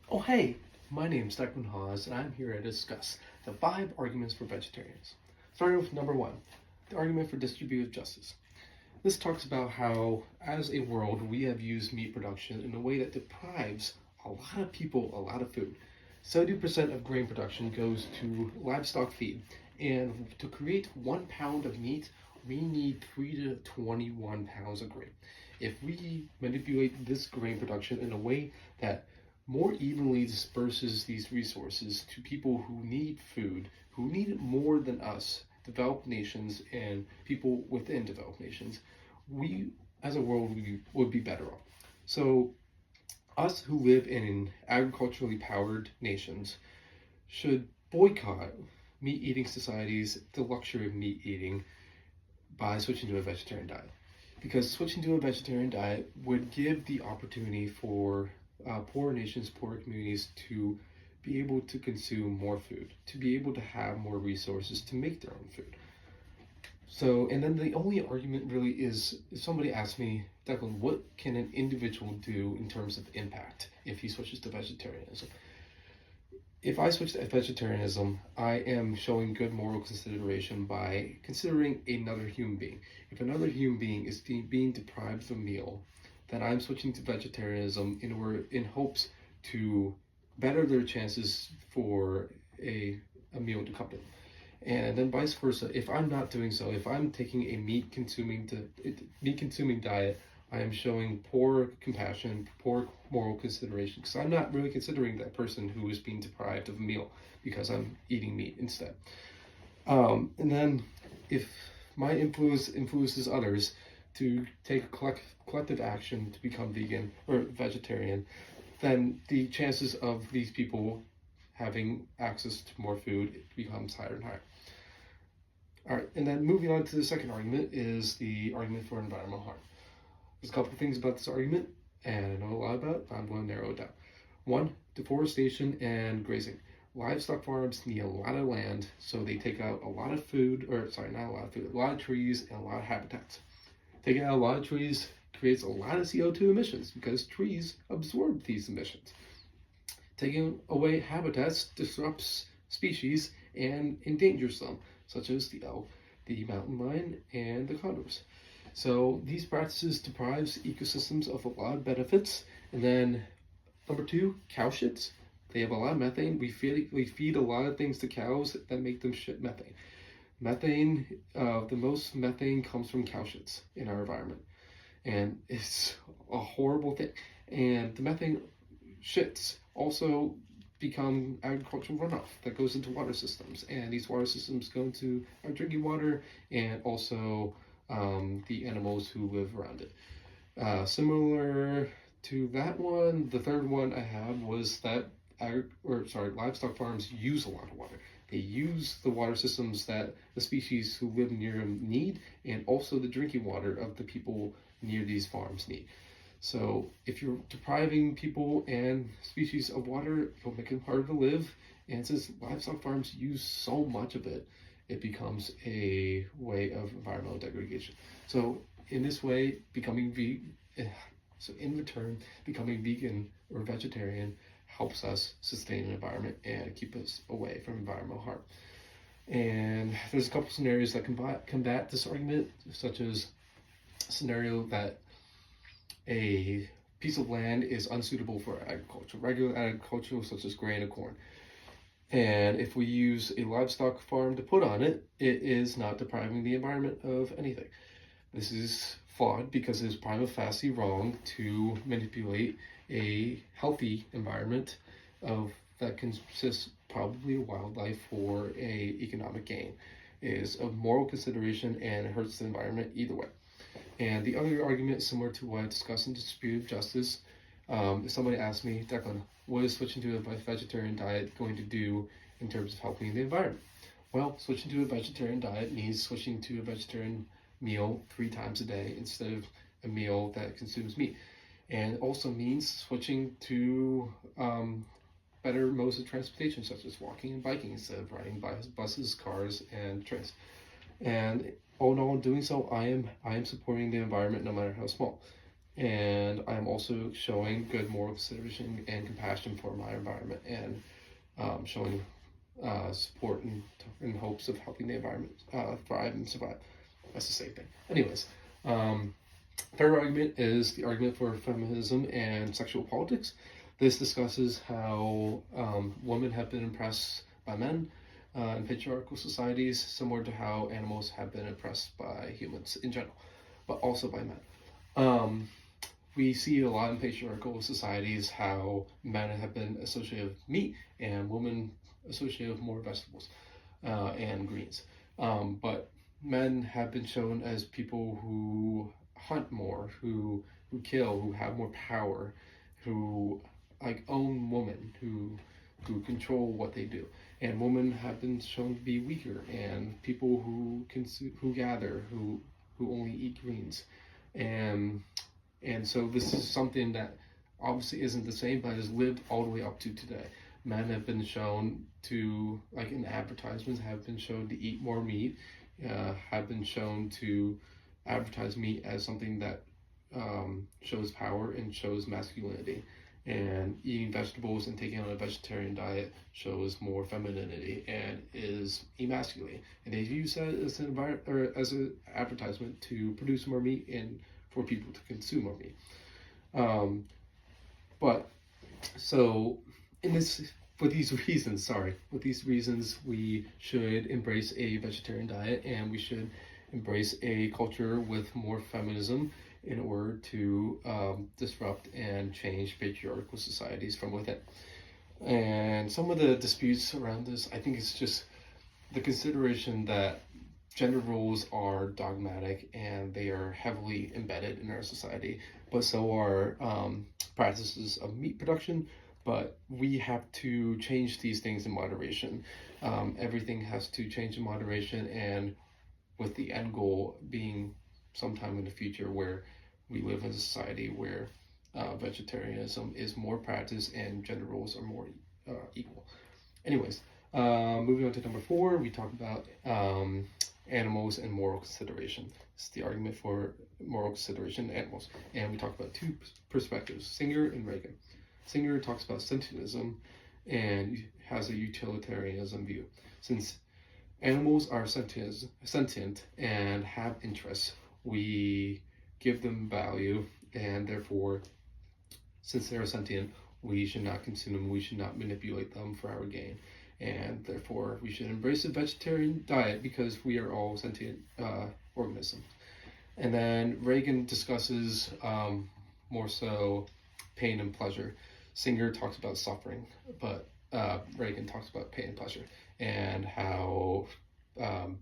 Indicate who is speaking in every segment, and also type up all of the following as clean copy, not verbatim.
Speaker 1: Oh hey, my name's Declan Haas, and I'm here to discuss the 5 arguments for vegetarians. Starting with number 1, the argument for distributive justice. This talks about how, as a world, we have used meat production in a way that deprives a lot of people a lot of food. 70% of grain production goes to livestock feed, and to create 1 pound of meat, we need 3 to 21 pounds of grain. If we manipulate this grain production in a way that more evenly disperses these resources to people who need food, who need it more than us, developed nations and people within developed nations, we as a world we would be better off. So us who live in agriculturally powered nations should boycott meat eating societies, the luxury of meat eating, by switching to a vegetarian diet. Because switching to a vegetarian diet would give the opportunity for poor nations, poor communities to be able to consume more food, to be able to have more resources to make their own food. So, and then the only argument really is if somebody asks me, Declan, what can an individual do in terms of impact if he switches to vegetarianism? If I switch to vegetarianism, I am showing good moral consideration by considering another human being. If another human being is being deprived of a meal, then I'm switching to vegetarianism in hopes to better their chances for a meal to come to them. And then vice versa, if I'm not doing so, if I'm taking a meat consuming diet, I am showing poor compassion, poor moral consideration, because I'm not really considering that person who is being deprived of a meal because I'm eating meat instead. And then if my influence influences others to take collective action to become vegan or vegetarian, then the chances of these people having access to more food becomes higher and higher. All right, and then moving on to the second argument is the argument for environmental harm. There's a couple of things about this argument, and I know a lot about it, but I'm going to narrow it down. 1, deforestation and grazing. Livestock farms need a lot of land, so they take out a lot of food, or sorry, not a lot of food, a lot of trees and a lot of habitats. Taking out a lot of trees creates a lot of CO2 emissions because trees absorb these emissions. Taking away habitats disrupts species and endangers them, such as the elk, the mountain lion, and the condors. So these practices deprives ecosystems of a lot of benefits. And then number 2, cow shits. They have a lot of methane. We feed a lot of things to cows that make them shit methane. Methane, the most methane comes from cow shits in our environment, and it's a horrible thing. And the methane shits also become agricultural runoff that goes into water systems, and these water systems go into our drinking water and also the animals who live around it. Similar to that one, the third one I had was that livestock farms use a lot of water. They use the water systems that the species who live near them need, and also the drinking water of the people near these farms need. So if you're depriving people and species of water, you'll make it harder to live. And since livestock farms use so much of it, it becomes a way of environmental degradation. So in this way, in return, becoming vegan or vegetarian helps us sustain an environment and keep us away from environmental harm. And there's a couple scenarios that combat this argument, such as a scenario that a piece of land is unsuitable for agriculture, regular agriculture such as grain or corn. And if we use a livestock farm to put on it, it is not depriving the environment of anything. This is flawed because it is prima facie wrong to manipulate a healthy environment that consists probably of wildlife for a economic gain. It is of moral consideration and it hurts the environment either way. And the other argument, similar to what I discussed in distributive justice, if somebody asked me, Declan, what is switching to a vegetarian diet going to do in terms of helping the environment? Well, switching to a vegetarian diet means switching to a vegetarian meal 3 times a day instead of a meal that consumes meat. And also means switching to better modes of transportation, such as walking and biking instead of riding buses, cars, and trains. And all in all, in doing so, I am supporting the environment no matter how small. and I'm also showing good moral consideration and compassion for my environment, and showing support and hopes of helping the environment thrive and survive. That's the same thing. Anyways, third argument is the argument for feminism and sexual politics. This discusses how women have been impressed by men in patriarchal societies, similar to how animals have been impressed by humans in general, but also by men. We see a lot in patriarchal societies how men have been associated with meat and women associated with more vegetables and greens. But men have been shown as people who hunt more, who kill, who have more power, who like own women, who control what they do. And women have been shown to be weaker, and people who gather, who only eat greens, and so this is something that obviously isn't the same, but has lived all the way up to today. Men have been shown to, like in advertisements, have been shown to eat more meat, have been shown to advertise meat as something that shows power and shows masculinity. And eating vegetables and taking on a vegetarian diet shows more femininity and is emasculating. And they use that as an advertisement to produce more meat and for people to consume more meat. But so with these reasons, we should embrace a vegetarian diet, and we should embrace a culture with more feminism in order to disrupt and change patriarchal societies from within. And some of the disputes around this, I think it's just the consideration that gender roles are dogmatic and they are heavily embedded in our society, but so are practices of meat production. But we have to change these things in moderation. Everything has to change in moderation, and with the end goal being sometime in the future where we live in a society where vegetarianism is more practiced and gender roles are more equal. Anyways, moving on to number 4, we talk about animals and moral consideration. It's the argument for moral consideration in animals. And we talk about two perspectives, Singer and Reagan. Singer talks about sentientism and has a utilitarianism view. Since animals are sentient and have interests, we give them value, and therefore, since they're sentient, we should not consume them, we should not manipulate them for our gain. And therefore, we should embrace a vegetarian diet because we are all sentient organisms. And then Reagan discusses more so pain and pleasure. Singer talks about suffering, but Reagan talks about pain and pleasure, and how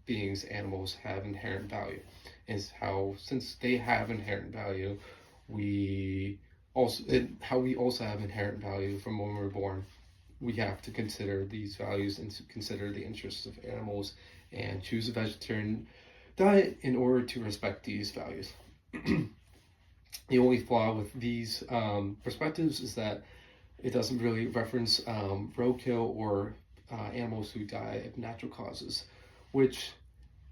Speaker 1: beings, animals have inherent value. Is how, since they have inherent value, we also have inherent value from when we're born. We have to consider these values and to consider the interests of animals and choose a vegetarian diet in order to respect these values. The only flaw with these perspectives is that it doesn't really reference roadkill or animals who die of natural causes, which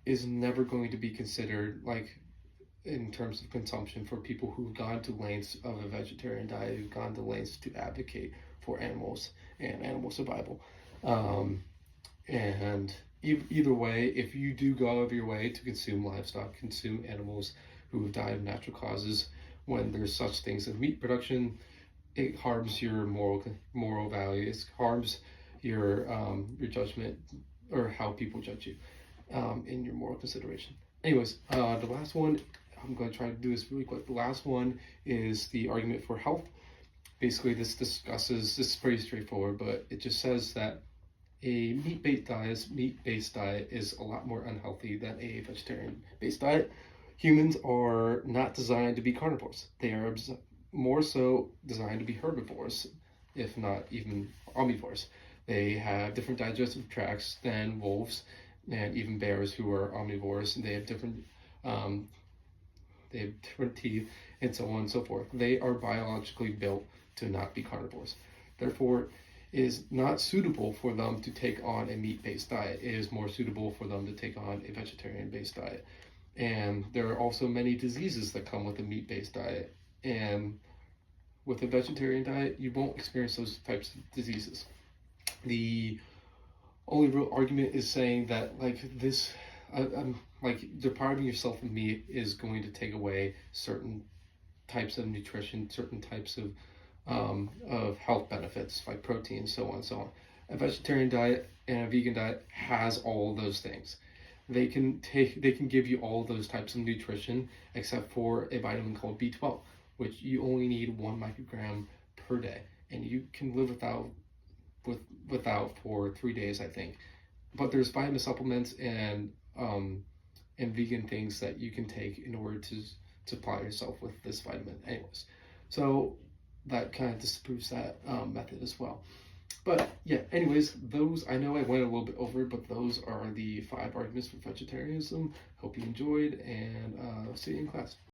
Speaker 1: is never going to be considered like in terms of consumption for people who've gone to lengths of a vegetarian diet, who've gone to lengths to advocate for animals and animal survival. And either way, if you do go out of your way to consume livestock, consume animals who have died of natural causes, when there's such things as meat production, it harms your moral values, harms your judgment, or how people judge you in your moral consideration. Anyways, the last one, I'm going to try to do this really quick. The last one is the argument for health. Basically, this is pretty straightforward, but it just says that a meat-based diet is a lot more unhealthy than a vegetarian-based diet. Humans are not designed to be carnivores. They are more so designed to be herbivores, if not even omnivores. They have different digestive tracts than wolves and even bears, who are omnivores. They have different teeth and so on and so forth. They are biologically built to not be carnivores. Therefore, it is not suitable for them to take on a meat-based diet. It is more suitable for them to take on a vegetarian-based diet. And there are also many diseases that come with a meat-based diet, And with a vegetarian diet, you won't experience those types of diseases. The only real argument is saying that like this, I'm like depriving yourself of meat is going to take away certain types of nutrition, certain types of health benefits like protein, so on and so on. A vegetarian diet and a vegan diet has all those things. They can give you all those types of nutrition except for a vitamin called B12, which you only need 1 microgram per day, and you can live without for 3 days, I think. But there's vitamin supplements and vegan things that you can take in order to supply yourself with this vitamin, anyways. So that kind of disproves that method as well. But yeah, anyways, those, I know I went a little bit over, but those are the 5 arguments for vegetarianism. Hope you enjoyed, and see you in class.